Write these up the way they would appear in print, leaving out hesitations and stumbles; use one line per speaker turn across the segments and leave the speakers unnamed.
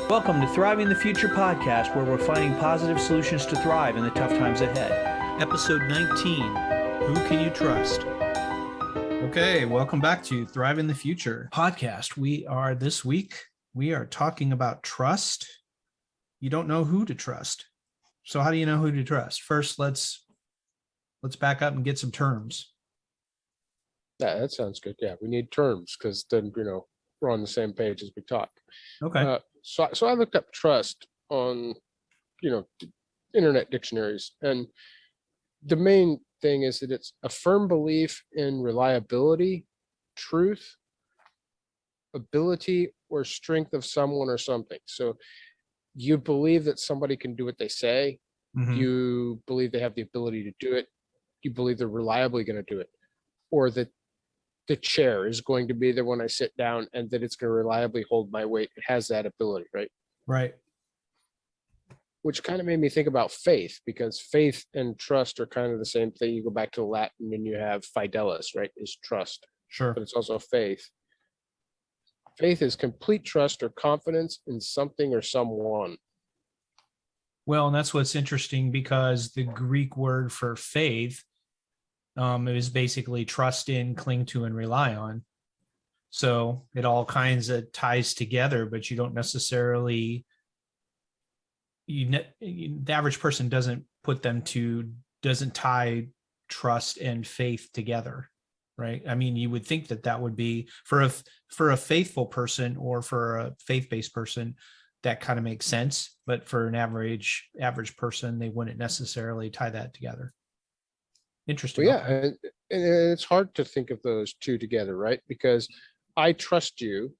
Welcome to Thriving the Future podcast, where we're finding positive solutions to thrive in the tough times ahead. Episode 19, Who Can You Trust? Okay, welcome back to Thriving the Future podcast. This week, we are talking about trust. You don't know who to trust. So how do you know who to trust? First, let's back up and get some terms.
Yeah, that sounds good. Yeah, we need terms because then, we're on the same page as we talk.
Okay.
So I looked up trust on, internet dictionaries, and the main thing is that it's a firm belief in reliability, truth, ability, or strength of someone or something. So you believe that somebody can do what they say.
Mm-hmm.
You believe they have the ability to do it. You believe they're reliably going to do it, or that the chair is going to be there when I sit down and that it's going to reliably hold my weight. It has that ability, right?
Right.
Which kind of made me think about faith, because faith and trust are kind of the same thing. You go back to Latin and you have fidelis, right? Is trust,
Sure.
but it's also faith. Faith is complete trust or confidence in something or someone.
Well, and that's what's interesting, because the Greek word for faith is basically trust in, cling to, and rely on. So it all kinds of ties together, but you don't necessarily, the average person doesn't tie trust and faith together, right? I mean, you would think that would be for a faithful person or for a faith-based person, that kind of makes sense. But for an average person, they wouldn't necessarily tie that together. Interesting.
Well, yeah, and it's hard to think of those two together, right? Because I trust you,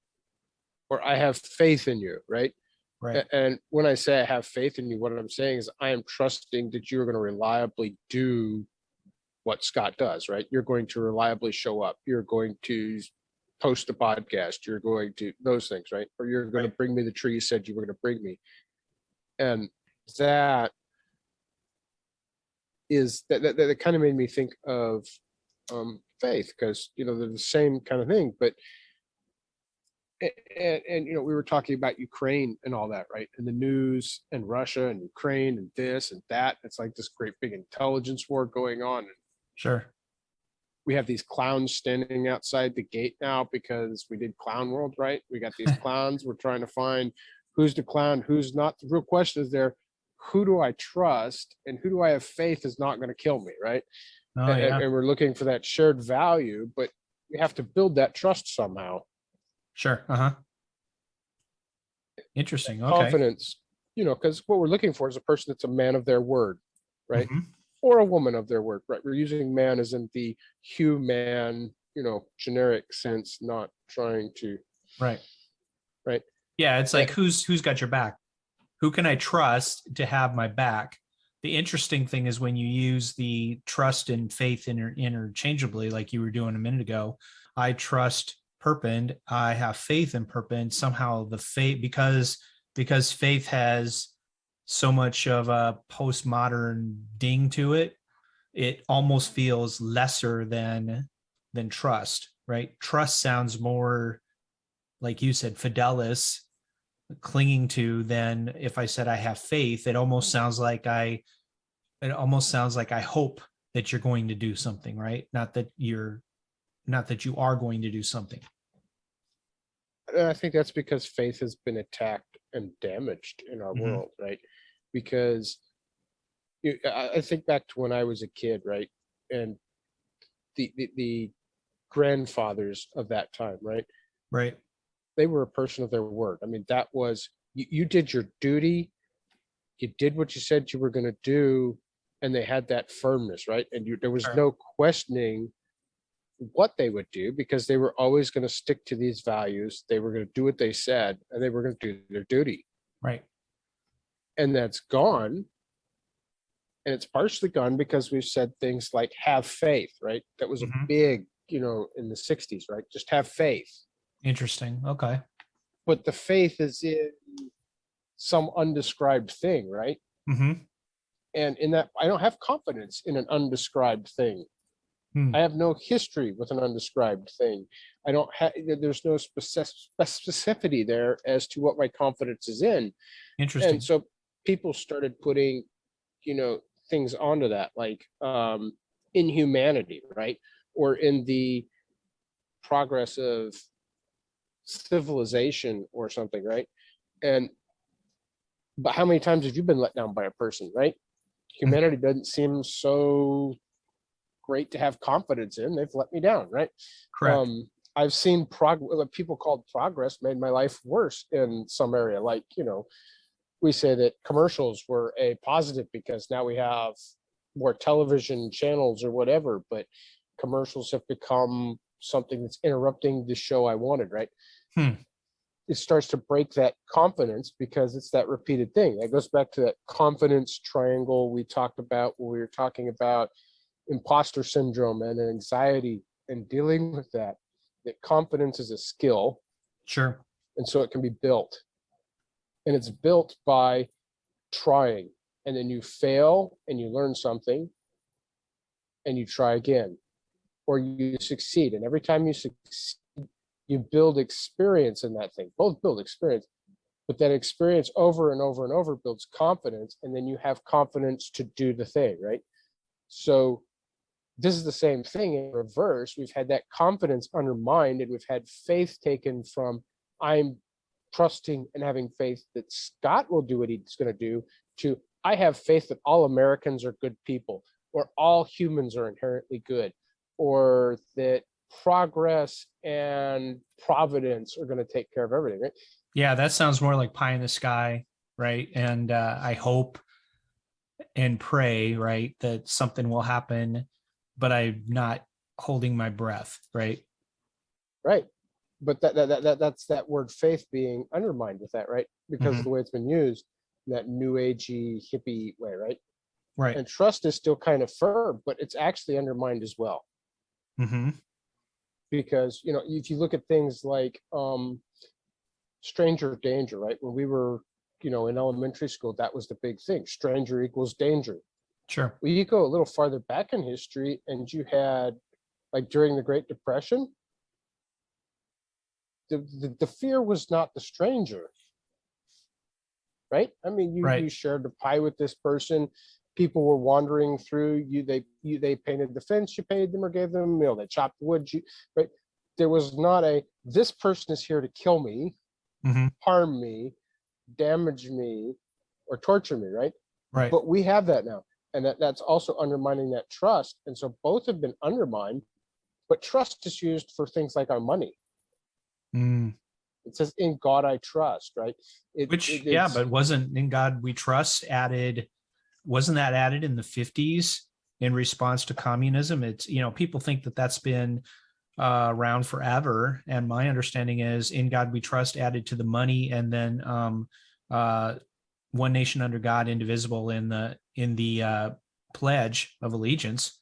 or I have faith in you, right?
Right.
And when I say I have faith in you, what I'm saying is I am trusting that you're going to reliably do what Scott does, right? You're going to reliably show up. You're going to post a podcast. You're going to those things, right? Or you're going to bring me the tree you said you were going to bring me. And that kind of made me think of faith, because they're the same kind of thing. But and we were talking about Ukraine and all that, right? And the news and Russia and Ukraine and this and that. It's like this great big intelligence war going on.
Sure.
We have these clowns standing outside the gate now because we did Clown World, right? We got these clowns. We're trying to find who's the clown, who's not. The real question is who do I trust and who do I have faith is not going to kill me, right?
Oh, yeah.
And we're looking for that shared value, but we have to build that trust somehow.
Sure. Interesting. Okay.
Confidence, because what we're looking for is a person that's a man of their word, right?
Mm-hmm.
Or a woman of their word, right? We're using man as in the human, generic sense, not trying to.
Right.
Right.
Yeah. It's like, who's got your back? Who can I trust to have my back? The interesting thing is when you use the trust and faith interchangeably, like you were doing a minute ago. I trust Perpend. I have faith in Perpend. Somehow the faith, because faith has so much of a postmodern ding to it, it almost feels lesser than trust, right? Trust sounds more, like you said, fidelis, clinging to, than if I said I have faith. It almost sounds like I hope that you're going to do something, right? Not that you are going to do something.
And I think that's because faith has been attacked and damaged in our world, right? Because I think back to when I was a kid, right? And the grandfathers of that time, right?
Right.
They were a person of their word. I mean, that was, you did your duty. You did what you said you were going to do. And they had that firmness, right? And there was no questioning what they would do, because they were always going to stick to these values. They were going to do what they said, and they were going to do their duty.
Right.
And that's gone. And it's partially gone because we've said things like have faith, right? That was a big, in the 60s, right? Just have faith.
Interesting. Okay.
But the faith is in some undescribed thing, right?
Mm-hmm.
And in that, I don't have confidence in an undescribed thing.
Hmm.
I have no history with an undescribed thing. I don't have, there's no specificity there as to what my confidence is in. And
Interesting.
so people started putting, things onto that, like in humanity, right? Or in the progress of civilization or something, right? And but how many times have you been let down by a person, right?
Mhm.
Humanity doesn't seem so great to have confidence in. They've let me down, right?
Correct.
I've seen what people called progress made my life worse in some area. Like, we say that commercials were a positive because now we have more television channels or whatever, but commercials have become something that's interrupting the show I wanted, right?
Hmm.
It starts to break that confidence because it's that repeated thing. That goes back to that confidence triangle we talked about when we were talking about imposter syndrome and anxiety and dealing with that. That confidence is a skill,
Sure.
and so it can be built. And it's built by trying. And then you fail and you learn something and you try again, or you succeed. And every time you succeed, you build experience in that thing. Both build experience, but that experience over and over and over builds confidence. And then you have confidence to do the thing, right? So this is the same thing in reverse. We've had that confidence undermined and we've had faith taken from I'm trusting and having faith that Scott will do what he's going to do to I have faith that all Americans are good people or all humans are inherently good or that progress and providence are going to take care of everything, right?
Yeah, that sounds more like pie in the sky, right? And I hope and pray, right, that something will happen, but I'm not holding my breath, right?
Right. But that's that word faith being undermined with that, right? Because of
Hmm.
the way it's been used in that new agey hippie way, right?
Right.
And trust is still kind of firm, but it's actually undermined as well.
Hmm.
Because if you look at things like stranger danger, right? When we were, in elementary school, that was the big thing. Stranger equals danger.
Sure.
Well, you go a little farther back in history, and you had like during the Great Depression, the fear was not the stranger, right? I mean, you
Right.
shared a pie with this person. People were wandering through. They painted the fence. You paid them or gave them a meal. They chopped wood. Right? There was not a this person is here to kill me,
Hmm.
harm me, damage me, or torture me. Right?
Right.
But we have that now, and that's also undermining that trust. And so both have been undermined. But trust is used for things like our money.
Mm.
It says, "In God I trust." Right?
Which, yeah,
It's
but wasn't In God We Trust added? Wasn't that added in the 50s in response to communism? It's, people think that that's been around forever. And my understanding is In God We Trust added to the money, and then uh, One Nation Under God, Indivisible in the Pledge of Allegiance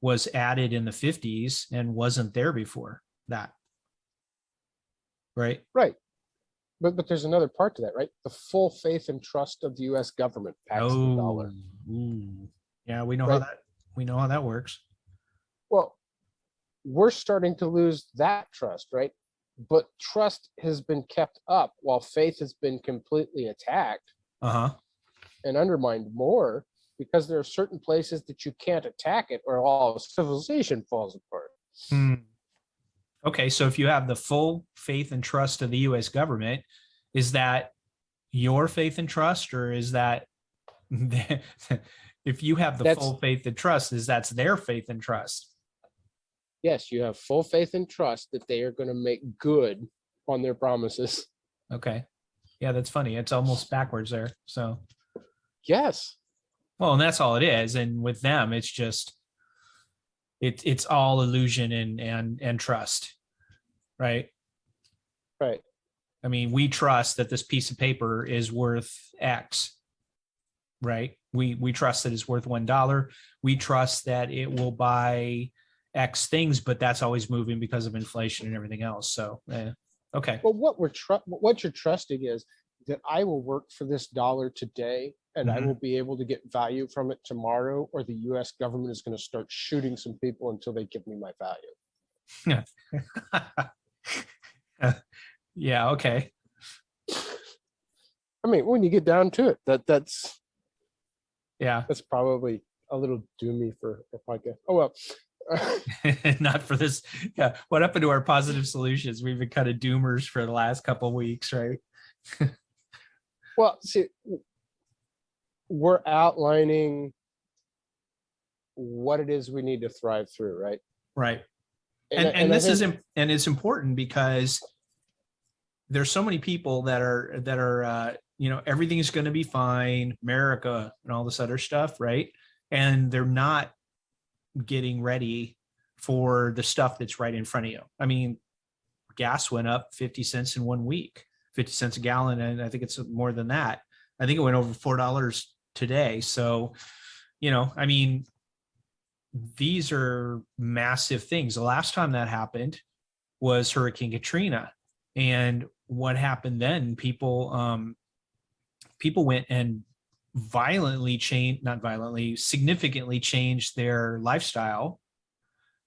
was added in the 50s and wasn't there before that, right?
right. But there's another part to that, right? The full faith and trust of the U.S. government backs the
Oh,
dollar,
ooh. Yeah, we know how
right?
that works.
Well, we're starting to lose that trust, right? But trust has been kept up while faith has been completely attacked
Uh-huh.
and undermined more because there are certain places that you can't attack it or all civilization falls apart.
Hmm. Okay, so if you have the full faith and trust of the US government, is that your faith and trust, or is that if you have the
That's
full faith and trust, is that's their faith and trust?
yes, you have full faith and trust that they are going to make good on their promises.
Okay. Yeah, that's funny. It's almost backwards there. So,
Yes,
well, and that's all it is. And with them, it's just it's all illusion and trust, right?
right.
I mean, we trust that this piece of paper is worth X, right? We trust that it's worth $1. We trust that it will buy X things, but that's always moving because of inflation and everything else. So, okay.
Well, what you're trusting is that I will work for this dollar today and I
Mhm.
will be able to get value from it tomorrow, or the US government is going to start shooting some people until they give me my value.
Yeah. Okay.
I mean, when you get down to it, that's
Yeah.
probably a little doomy for a podcast. Oh well.
Not for this. Yeah. What happened to our positive solutions? We've been kind of doomers for the last couple of weeks, right?
Well, see, we're outlining what it is we need to thrive through, right?
Right.
And
And
I
this is
think
and it's important because there's so many people that are everything's going to be fine, America and all this other stuff, right? And they're not getting ready for the stuff that's right in front of you. I mean, gas went up 50 cents in 1 week, 50 cents a gallon, and I think it's more than that. I think it went over $4 today. So, I mean, these are massive things. The last time that happened was Hurricane Katrina. And what happened then? People went and not violently, significantly changed their lifestyle,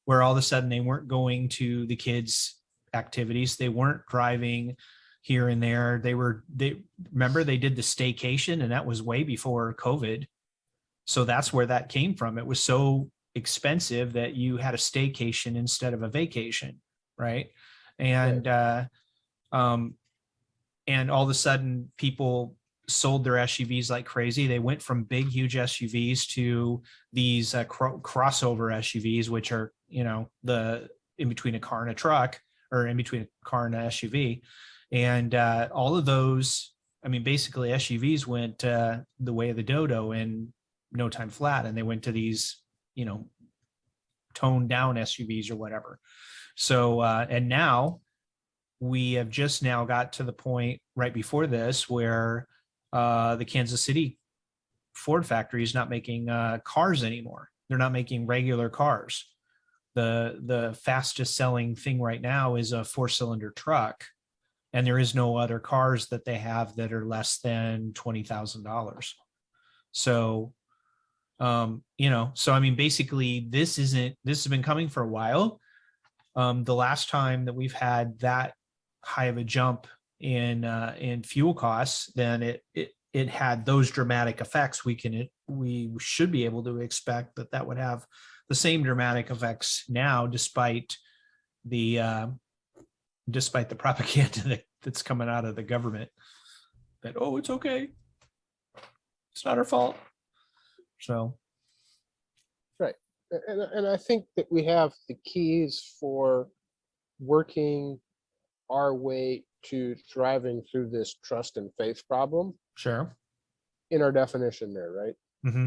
where all of a sudden they weren't going to the kids' activities, they weren't driving here and there. They remember they did the staycation, and that was way before COVID. So that's where that came from. It was so expensive that you had a staycation instead of a vacation, right? And um, and all of a sudden people sold their SUVs like crazy. They went from big, huge SUVs to these crossover SUVs, which are, the in between a car and a truck, or in between a car and an SUV. And all of those, I mean, basically SUVs went the way of the dodo in no time flat. And they went to these, toned down SUVs or whatever. So, and now we have just now got to the point right before this where the Kansas City Ford factory is not making cars anymore. They're not making regular cars. The fastest selling thing right now is a 4-cylinder truck, and there is no other cars that they have that are less than $20,000. So, so I mean, basically, this has been coming for a while. The last time that we've had that high of a jump in fuel costs, then it had those dramatic effects. We should be able to expect that would have the same dramatic effects now, despite the propaganda that's coming out of the government that, oh, it's okay, it's not our fault. So
right. And I think that we have the keys for working our way to thriving through this trust and faith problem
sure.
in our definition there, right?
Mm-hmm.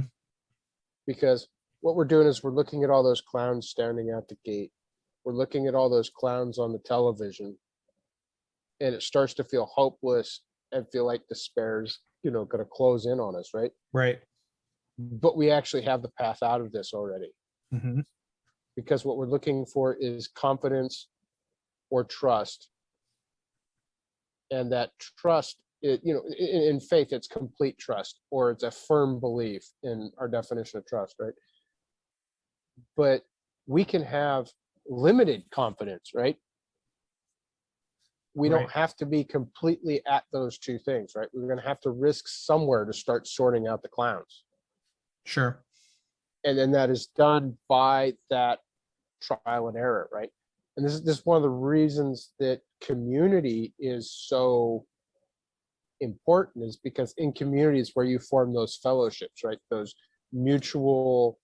Because what we're doing is we're looking at all those clowns standing at the gate. We're looking at all those clowns on the television, and it starts to feel hopeless and feel like despair's, going to close in on us, right?
Right.
But we actually have the path out of this already,
Mm-hmm.
because what we're looking for is confidence or trust. And that trust, in faith, it's complete trust, or it's a firm belief in our definition of trust, right? But we can have limited confidence, right? We
Right.
don't have to be completely at those two things, right? We're going to have to risk somewhere to start sorting out the clowns.
Sure.
And then that is done by that trial and error, right? And this is one of the reasons that community is so important, is because in communities where you form those fellowships, right, those mutual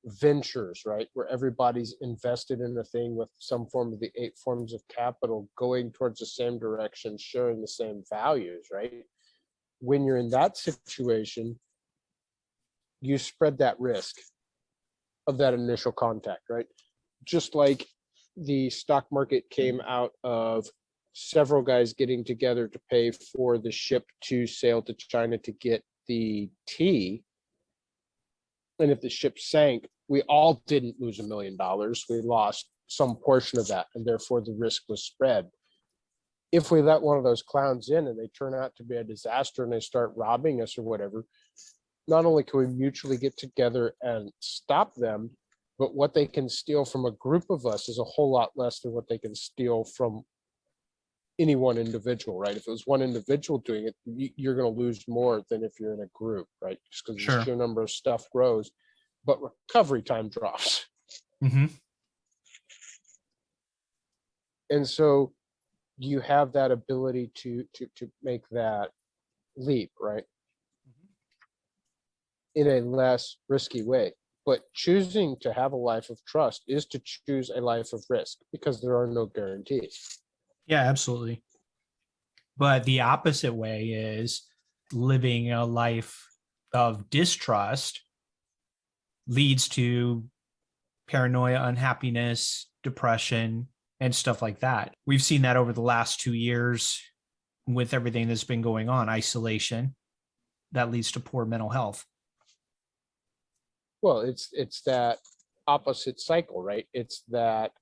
ventures, right, where everybody's invested in a thing with some form of the 8 forms of capital, going towards the same direction, sharing the same values, right? When you're in that situation, you spread that risk of that initial contact, right? Just like the stock market came out of several guys getting together to pay for the ship to sail to China to get the tea. And if the ship sank, we all didn't lose $1 million. We lost some portion of that, and therefore the risk was spread. if we let one of those clowns in and they turn out to be a disaster and they start robbing us or whatever, not only can we mutually get together and stop them, but what they can steal from a group of us is a whole lot less than what they can steal from any one individual, right? If it was one individual doing it, you're going to lose more than if you're in a group, right? Just because the
Sure.
sheer number of stuff grows, but recovery time drops.
Hmm.
And so you have that ability to make that leap, right? In a less risky way. But choosing to have a life of trust is to choose a life of risk because there are no guarantees.
Yeah, absolutely. But the opposite way is living a life of distrust leads to paranoia, unhappiness, depression, and stuff like that. We've seen that over the last 2 years with everything that's been going on, isolation that leads to poor mental health.
Well, it's that opposite cycle, right? It's that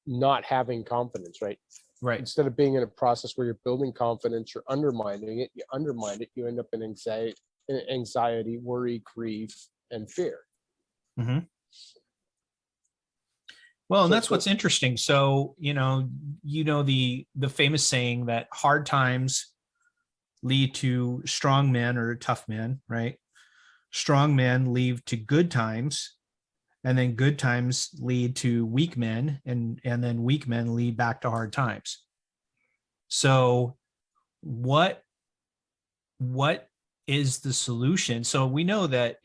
not having confidence, right?
Right.
Instead of being in a process where you're building confidence, you're undermining it. You undermine it, you end up in anxiety, worry, grief, and fear.
Mm-hmm. Well, and
So-
that's
so-
what's interesting. So, the famous saying that hard times lead to strong men or tough men, right? Strong men lead to good times, and then good times lead to weak men, and then weak men lead back to hard times. So, what is the solution? So we know that,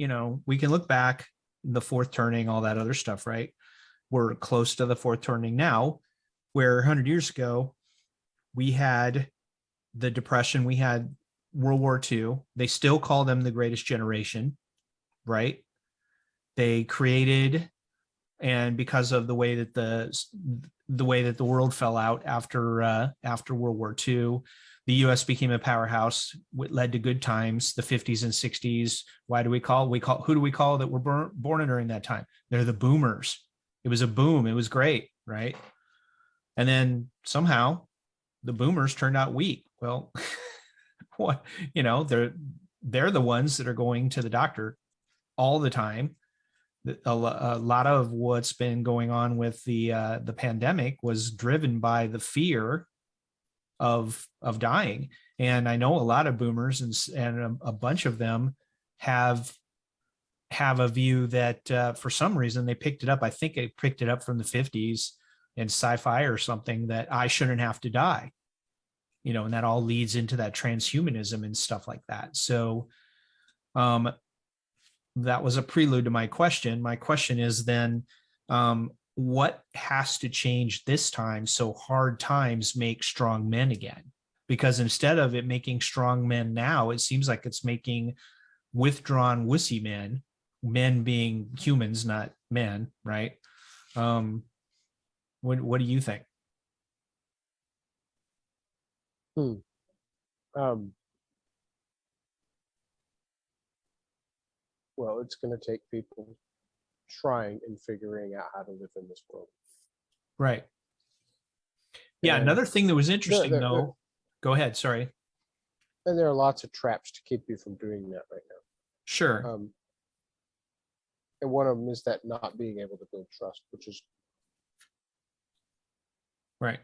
we can look back, the fourth turning, all that other stuff, right? We're close to the fourth turning now, where 100 years ago, we had the Depression, we had World War II. They still call them the greatest generation, right? They created, and because of the way that the world fell out after World War II, the U.S. became a powerhouse. It led to good times, the 50s and 60s. Who do we call that were born during that time? They're the boomers. It was a boom. It was great, right? And then somehow the boomers turned out weak. Well, what, they're the ones that are going to the doctor all the time. A lot of what's been going on with the pandemic was driven by the fear of dying. And I know a lot of boomers and a bunch of them have a view that for some reason they picked it up. I think they picked it up from the 50s in sci-fi or something, that I shouldn't have to die, and that all leads into that transhumanism and stuff like that. So that was a prelude to my question. My question is then, what has to change this time so hard times make strong men again? Because instead of it making strong men now, it seems like it's making withdrawn wussy men being humans, not men, right? What do you think?
Um, well, it's going to take people trying and figuring out how to live in this world.
Right. Yeah.
And
Another thing that was interesting,
there-
though, go ahead. Sorry.
And there are lots of traps to keep you from doing that right now.
Sure.
And one of them is that not being able to build trust, which is
Right.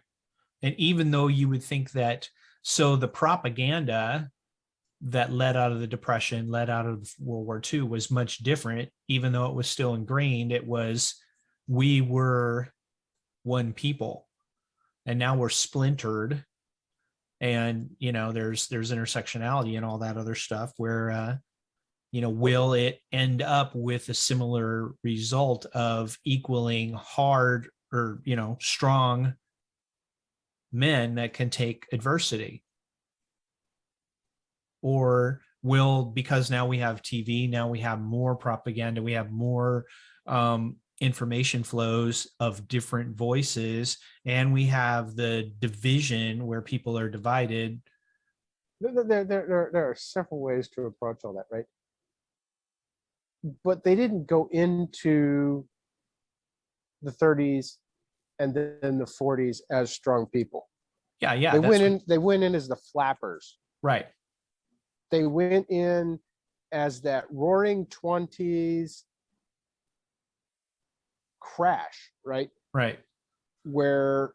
And even though you would think that, so the propaganda that led out of the Depression, led out of World War II was much different, even though it was still ingrained. It was, we were one people, and now we're splintered. And, there's intersectionality and all that other stuff where, will it end up with a similar result of equaling hard or, strong men that can take adversity? Or will, because now we have TV, now we have more propaganda, we have more information flows of different voices, and we have the division where people are divided.
there are several ways to approach all that, right? But they didn't go into the 30s and then the 40s as strong people.
Yeah.
They
That's
went in. They went in as the flappers.
right.
They went in as that Roaring Twenties crash, right?
Right.
Where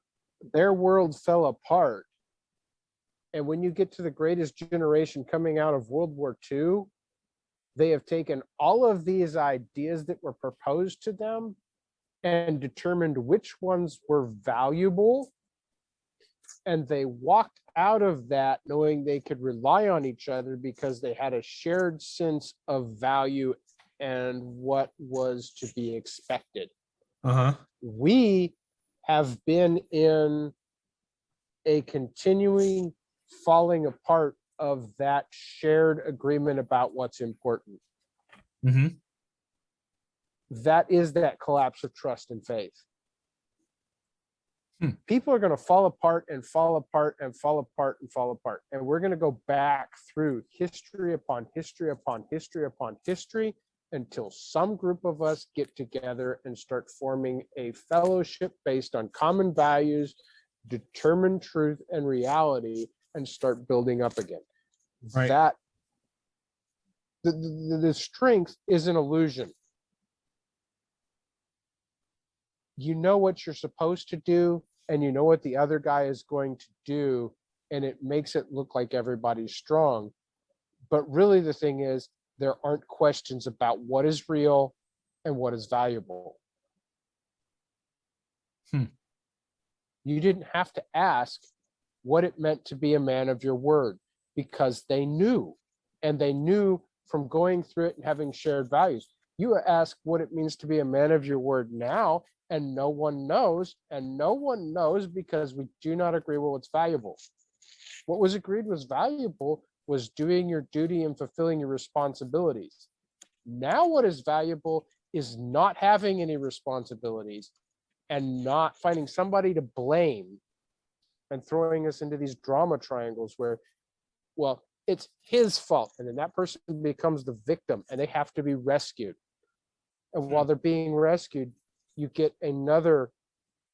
their world fell apart. And when you get to the greatest generation coming out of World War II, they have taken all of these ideas that were proposed to them and determined which ones were valuable. And they walked out of that knowing they could rely on each other because they had a shared sense of value and what was to be expected.
Uh-huh.
We have been in a continuing falling apart of that shared agreement about what's important.
Mm-hmm.
That is that collapse of trust and faith. People are going to fall apart and fall apart and fall apart and fall apart. And we're going to go back through history upon history upon history upon history until some group of us get together and start forming a fellowship based on common values, determine truth and reality, and start building up again.
Right.
That the strength is an illusion. You know what you're supposed to do, and you know what the other guy is going to do, and it makes it look like everybody's strong. But really, the thing is, there aren't questions about what is real and what is valuable. You didn't have to ask what it meant to be a man of your word because they knew, and they knew from going through it and having shared values. You ask what it means to be a man of your word now, and no one knows, and no one knows because we do not agree with what's valuable. What was agreed was valuable was doing your duty and fulfilling your responsibilities. Now what is valuable is not having any responsibilities and not finding somebody to blame and throwing us into these drama triangles where, well, it's his fault. And then that person becomes the victim and they have to be rescued. And while they're being rescued, you get another,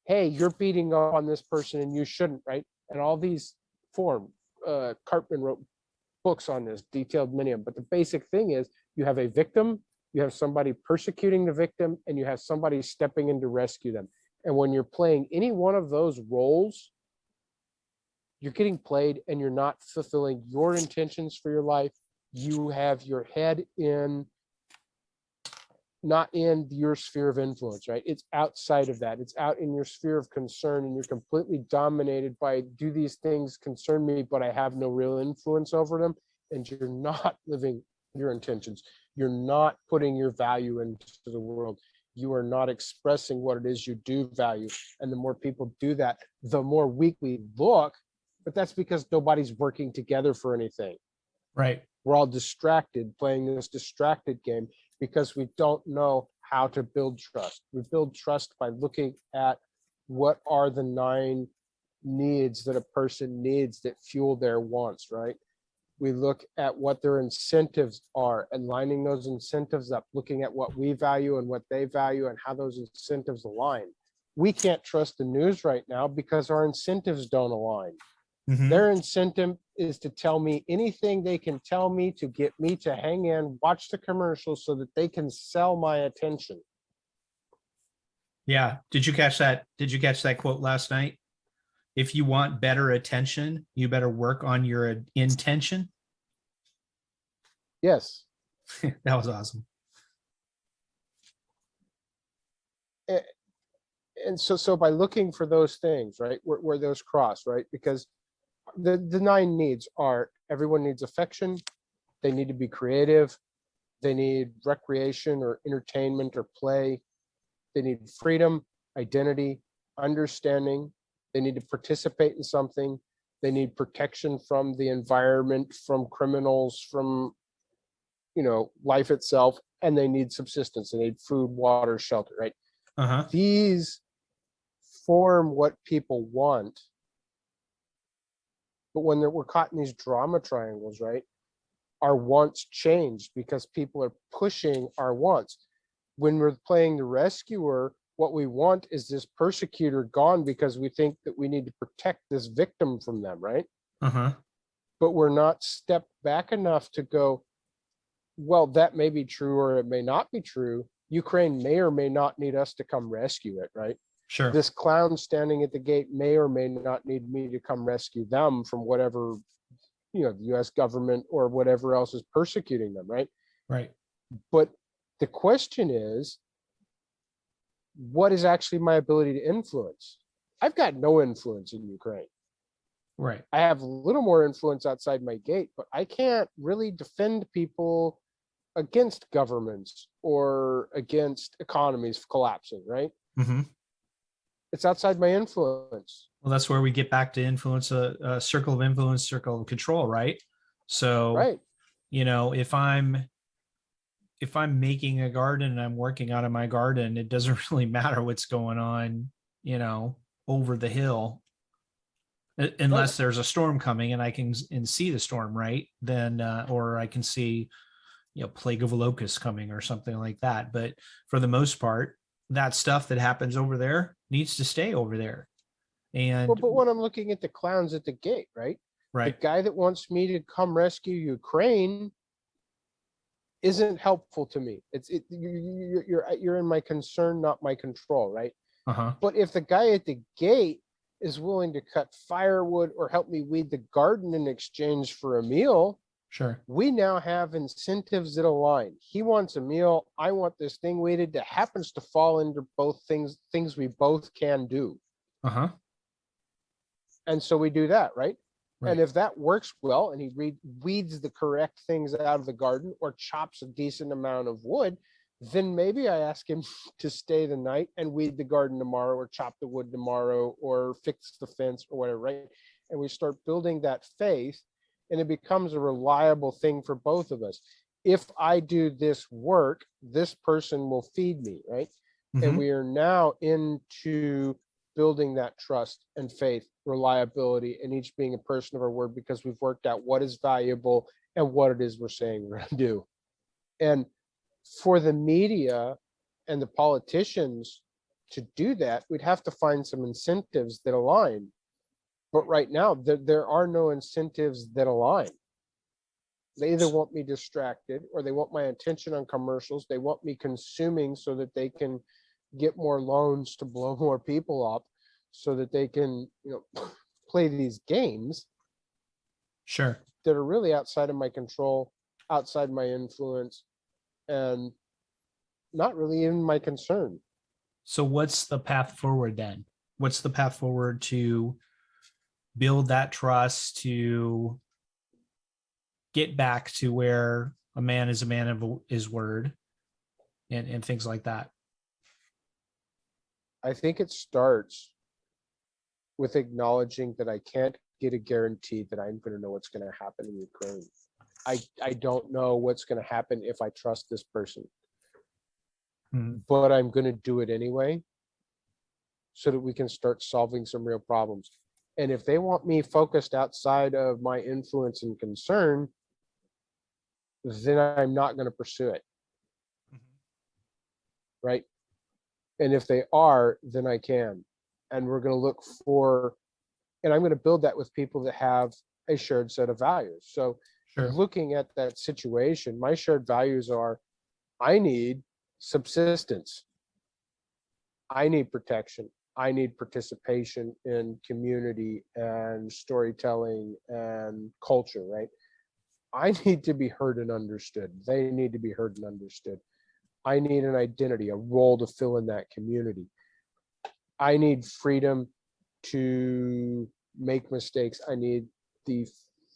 hey, you're beating up on this person and you shouldn't, right? And all these form. Cartman wrote books on this, detailed many of them. But the basic thing is you have a victim, you have somebody persecuting the victim, and you have somebody stepping in to rescue them. And when you're playing any one of those roles, you're getting played and you're not fulfilling your intentions for your life. You have your head in, not in your sphere of influence, right? It's outside of that. It's out in your sphere of concern, and you're completely dominated by, do these things concern me, but I have no real influence over them. And you're not living your intentions. You're not putting your value into the world. You are not expressing what it is you do value. And the more people do that, the more weak we look, but that's because nobody's working together for anything.
Right.
We're all distracted playing this distracted game because we don't know how to build trust. We build trust by looking at what are the 9 needs that a person needs that fuel their wants, right? We look at what their incentives are and lining those incentives up, looking at what we value and what they value and how those incentives align. We can't trust the news right now because our incentives don't align.
Mhm.
Their incentive is to tell me anything they can tell me to get me to hang in, watch the commercials so that they can sell my attention.
Yeah. Did you catch that? Did you catch that quote last night? If you want better attention, you better work on your intention.
Yes.
That was awesome.
And so by looking for those things, right, where those cross, right, because the 9 needs are, everyone needs affection, they need to be creative, they need recreation or entertainment or play, they need freedom, identity, understanding, they need to participate in something, they need protection from the environment, from criminals, from life itself, and they need subsistence, they need food, water, shelter, right?
Uh-huh.
These form what people want. But when we're caught in these drama triangles, right, our wants change because people are pushing our wants. When we're playing the rescuer, What we want is this persecutor gone because we think that we need to protect this victim from them, right?
Uh-huh.
But we're not stepped back enough to go, well, that may be true or it may not be true. Ukraine may or may not need us to come rescue it, right?
Sure.
This clown standing at the gate may or may not need me to come rescue them from whatever, the US government or whatever else is persecuting them, right?
Right.
But the question is, what is actually my ability to influence? I've got no influence in Ukraine.
Right.
I have a little more influence outside my gate, but I can't really defend people against governments or against economies collapsing, right?
Mm-hmm.
It's outside my influence.
Well, that's where we get back to influence, a circle of influence, circle of control, right? So,
Right.
If I'm making a garden and I'm working out of my garden, it doesn't really matter what's going on, over the hill, unless there's a storm coming and I can see the storm, right? Then, or I can see, plague of locusts coming or something like that. But for the most part, that stuff that happens over there needs to stay over there. And
Well, but when I'm looking at the clowns at the gate, right?
right.
The guy that wants me to come rescue Ukraine isn't helpful to me. You're in my concern, not my control, right?
Uh-huh.
But if the guy at the gate is willing to cut firewood or help me weed the garden in exchange for a meal,
Sure.
we now have incentives that align. He wants a meal. I want this thing weeded that happens to fall into both things we both can do.
Uh-huh.
And so we do that, right?
Right.
And if that works well and he weeds the correct things out of the garden or chops a decent amount of wood, then maybe I ask him to stay the night and weed the garden tomorrow or chop the wood tomorrow or fix the fence or whatever, right? And we start building that faith and it becomes a reliable thing for both of us. If I do this work, this person will feed me, right?
Mm-hmm.
And we are now into building that trust and faith, reliability, and each being a person of our word because we've worked out what is valuable and what it is we're saying we're going to do. And for the media and the politicians to do that, we'd have to find some incentives that align. But right now, there are no incentives that align. They either want me distracted or they want my attention on commercials. They want me consuming so that they can get more loans to blow more people up so that they can, play these games.
Sure.
That are really outside of my control, outside my influence, and not really in my concern.
So what's the path forward then? What's the path forward to build that trust, to get back to where a man is a man of his word and things like that?
I think it starts with acknowledging that I can't get a guarantee that I'm going to know what's going to happen in Ukraine. I don't know what's going to happen if I trust this person, but I'm going to do it anyway so that we can start solving some real problems. And if they want me focused outside of my influence and concern, then I'm not going to pursue it. Right? And if they are, then I can. And we're going to look for, and I'm going to build that with people that have a shared set of values. So
Sure.
looking at that situation, my shared values are, I need subsistence. I need protection. I need participation in community and storytelling and culture, right? I need to be heard and understood. They need to be heard and understood. I need an identity, a role to fill in that community. I need freedom to make mistakes. I need the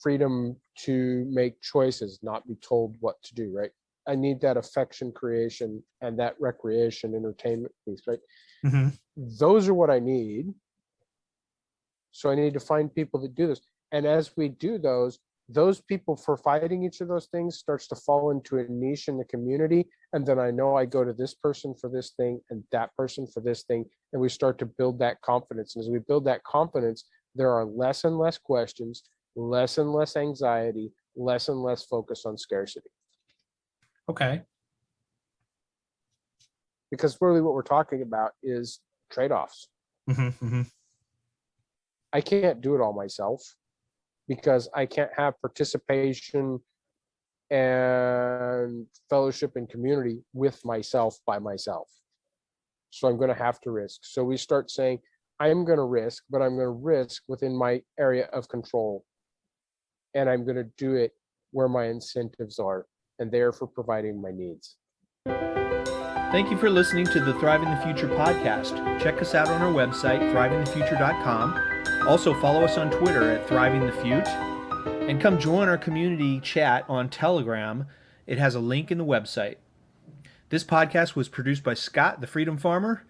freedom to make choices, not be told what to do, right? I need that affection creation and that recreation entertainment piece, right?
Mm-hmm.
Those are what I need. So I need to find people that do this. And as we do those people for fighting each of those things starts to fall into a niche in the community. And then I know I go to this person for this thing and that person for this thing. And we start to build that confidence. And as we build that confidence, there are less and less questions, less and less anxiety, less and less focus on scarcity.
Okay.
because really what we're talking about is trade-offs.
Mm-hmm.
I can't do it all myself because I can't have participation and fellowship and community with myself by myself. So I'm going to have to risk. So we start saying, I'm going to risk, but I'm going to risk within my area of control. And I'm going to do it where my incentives are, and they're for providing my needs.
Thank you for listening to the Thriving the Future podcast. Check us out on our website, thrivingthefuture.com. Also follow us on Twitter at thrivingthefute. And come join our community chat on Telegram. It has a link in the website. This podcast was produced by Scott, the Freedom Farmer,